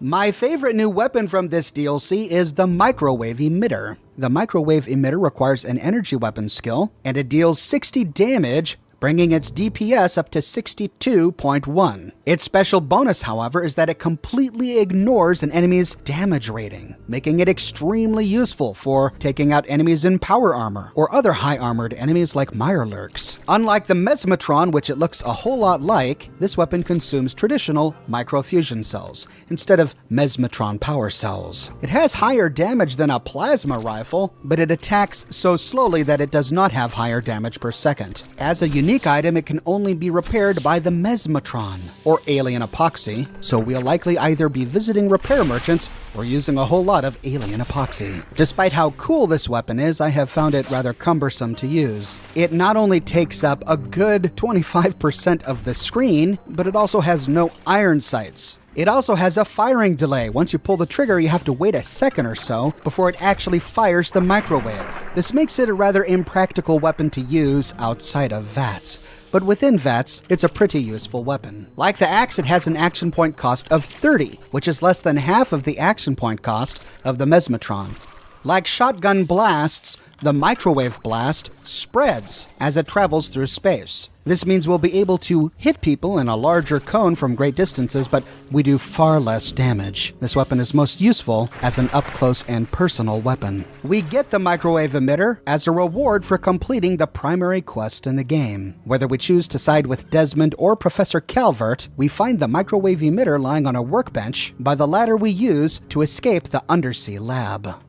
My favorite new weapon from this DLC is the microwave emitter. The microwave emitter requires an energy weapon skill, and it deals 60 damage, bringing its DPS up to 62.1. Its special bonus, however, is that it completely ignores an enemy's damage rating, making it extremely useful for taking out enemies in power armor or other high-armored enemies like Mirelurks. Unlike the Mesmetron, which it looks a whole lot like, this weapon consumes traditional microfusion cells instead of Mesmetron power cells. It has higher damage than a plasma rifle, but it attacks so slowly that it does not have higher damage per second. As a unique item, it can only be repaired by the Mesmetron, or alien epoxy, so we'll likely either be visiting repair merchants or using a whole lot of alien epoxy. Despite how cool this weapon is, I have found it rather cumbersome to use. It not only takes up a good 25% of the screen, but it also has no iron sights. It also has a firing delay. Once you pull the trigger, you have to wait a second or so before it actually fires the microwave. This makes it a rather impractical weapon to use outside of Vats, but within Vats, it's a pretty useful weapon. Like the axe, it has an action point cost of 30, which is less than half of the action point cost of the Mesmetron. Like shotgun blasts, the microwave blast spreads as it travels through space. This means we'll be able to hit people in a larger cone from great distances, but we do far less damage. This weapon is most useful as an up-close and personal weapon. We get the microwave emitter as a reward for completing the primary quest in the game. Whether we choose to side with Desmond or Professor Calvert, we find the microwave emitter lying on a workbench by the ladder we use to escape the undersea lab.